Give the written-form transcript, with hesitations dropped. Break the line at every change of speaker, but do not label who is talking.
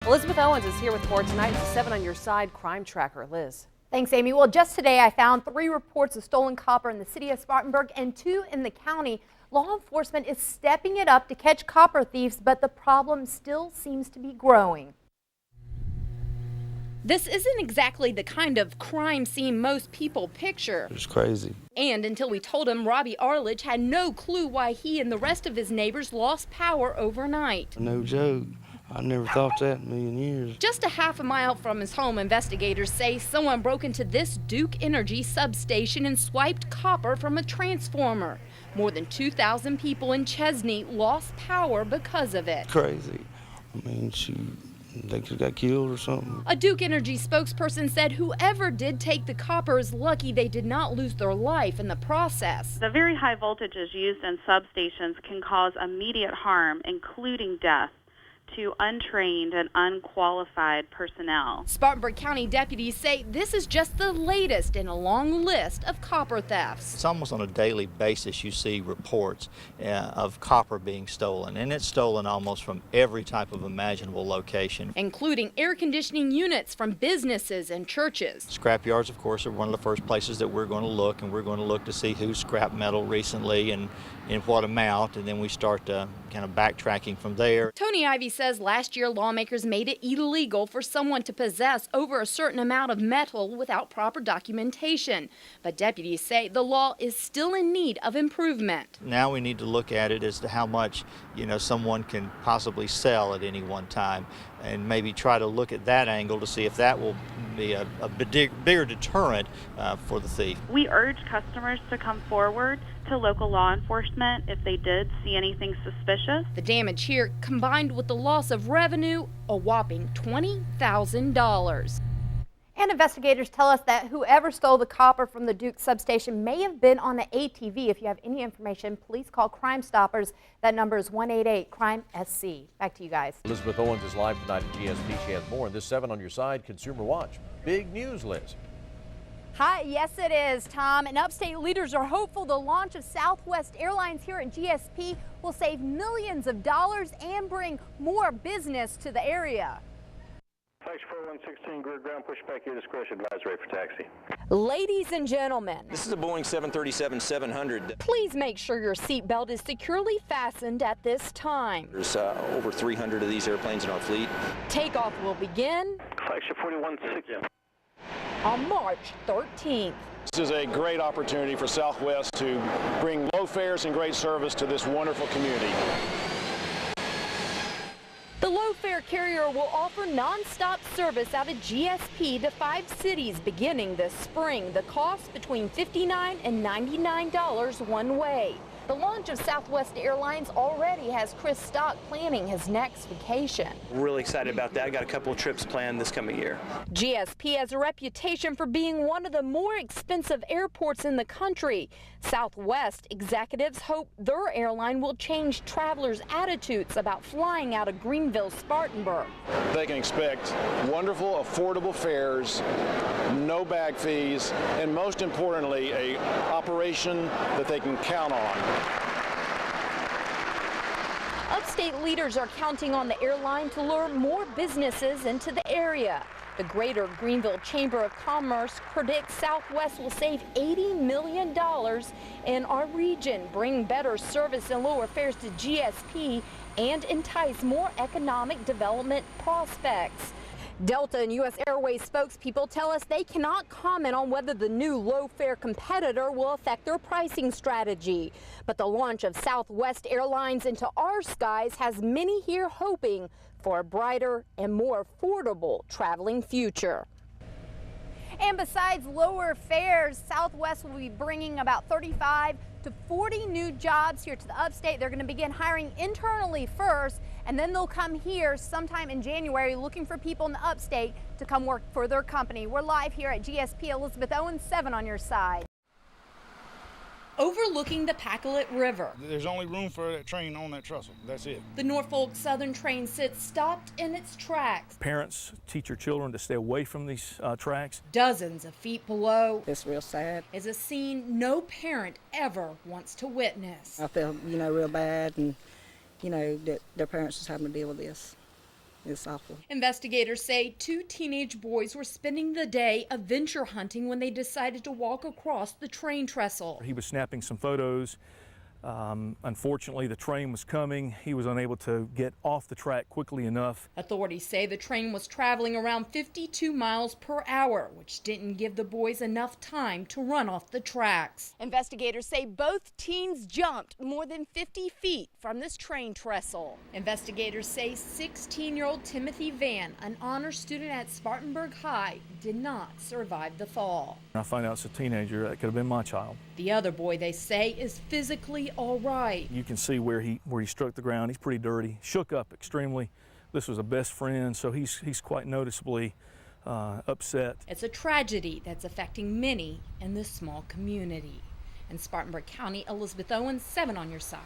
Elizabeth Owens is here with more tonight. It's a 7 on your side crime tracker. Liz.
Thanks, Amy. Well, just today I found 3 reports of stolen copper in the city of Spartanburg and 2 in the county. Law enforcement is stepping it up to catch copper thieves, but the problem still seems to be growing.
This isn't exactly the kind of crime scene most people picture.
It's crazy.
And until we told him, Robbie Arledge had no clue why he and the rest of his neighbors lost power overnight.
No joke. I never thought that in a million years.
Just a half a mile from his home, investigators say someone broke into this Duke Energy substation and swiped copper from a transformer. More than 2,000 people in Chesney lost power because of it.
Crazy. I mean, they could have got killed or something.
A Duke Energy spokesperson said whoever did take the copper is lucky they did not lose their life in the process.
The very high voltages used in substations can cause immediate harm, including death, to untrained and unqualified personnel.
Spartanburg County deputies say this is just the latest in a long list of copper thefts.
It's almost on a daily basis you see reports of copper being stolen, and it's stolen almost from every type of imaginable location,
including air conditioning units from businesses and churches.
Scrap yards, of course, are one of the first places that we're going to look, and we're going to look to see who scrapped metal recently and in what amount, and then we start kind of backtracking from there.
Tony Ivy says last year lawmakers made it illegal for someone to possess over a certain amount of metal without proper documentation. But deputies say the law is still in need of improvement.
Now we need to look at it as to how much, someone can possibly sell at any one time, and maybe try to look at that angle to see if that will be a bigger deterrent for the thief.
We urge customers to come forward to local law enforcement if they did see anything suspicious.
The damage here, combined with the loss of revenue, a whopping $20,000.
And investigators tell us that whoever stole the copper from the Duke substation may have been on an ATV. If you have any information, please call Crime Stoppers. That number is 188-CRIME-SC. Back to you guys.
Elizabeth Owens is live tonight at GSP. She has more in this 7 on your side Consumer Watch. Big news, Liz.
Hi, yes it is, Tom. And upstate leaders are hopeful the launch of Southwest Airlines here at GSP will save millions of dollars and bring more business to the area.
Taxi 4116, grid ground, pushback, your discretion, advisory for taxi.
Ladies and gentlemen,
this is a Boeing 737-700.
Please make sure your seatbelt is securely fastened at this time.
There's over 300 of these airplanes in our fleet.
Takeoff will begin
Taxi 4116.
On March 13th.
This is a great opportunity for Southwest to bring low fares and great service to this wonderful community.
The low-fare carrier will offer non-stop service out of GSP to 5 cities beginning this spring. The cost between $59 and $99 one way. The launch of Southwest Airlines already has Chris Stock planning his next vacation.
We're really excited about that. I got a couple of trips planned this coming year.
GSP has a reputation for being one of the more expensive airports in the country. Southwest executives hope their airline will change travelers' attitudes about flying out of Greenville, Spartanburg.
They can expect wonderful, affordable fares, no bag fees, and most importantly, an operation that they can count on.
Upstate leaders are counting on the airline to lure more businesses into the area. The Greater Greenville Chamber of Commerce predicts Southwest will save $80 million in our region, bring better service and lower fares to GSP, and entice more economic development prospects. Delta and U.S. Airways spokespeople tell us they cannot comment on whether the new low-fare competitor will affect their pricing strategy. But the launch of Southwest Airlines into our skies has many here hoping for a brighter and more affordable traveling future.
And besides lower fares, Southwest will be bringing about 35 to 40 new jobs here to the upstate. They're going to begin hiring internally first, and then they'll come here sometime in January looking for people in the upstate to come work for their company. We're live here at GSP. Elizabeth Owens, 7 on your side.
Overlooking the Pacolet River.
There's only room for that train on that trestle. That's it.
The Norfolk Southern train sits stopped in its tracks.
Parents teach your children to stay away from these tracks.
Dozens of feet below.
It's real sad.
Is a scene no parent ever wants to witness.
I feel, real bad, and, that their parents is having to deal with this. It's awful.
Investigators say 2 teenage boys were spending the day adventure hunting when they decided to walk across the train trestle.
He was snapping some photos. Unfortunately, the train was coming. He was unable to get off the track quickly enough.
Authorities say the train was traveling around 52 miles per hour, which didn't give the boys enough time to run off the tracks.
Investigators say both teens jumped more than 50 feet from this train trestle.
Investigators say 16-year-old Timothy Van, an honor student at Spartanburg High, did not survive the fall.
I find out it's a teenager. That could have been my child.
The other boy, they say, is physically all right.
You can see where he struck the ground. He's pretty dirty, shook up extremely. This was a best friend, so he's quite noticeably upset.
It's a tragedy that's affecting many in this small community. In Spartanburg County, Elizabeth Owens, 7 on your side.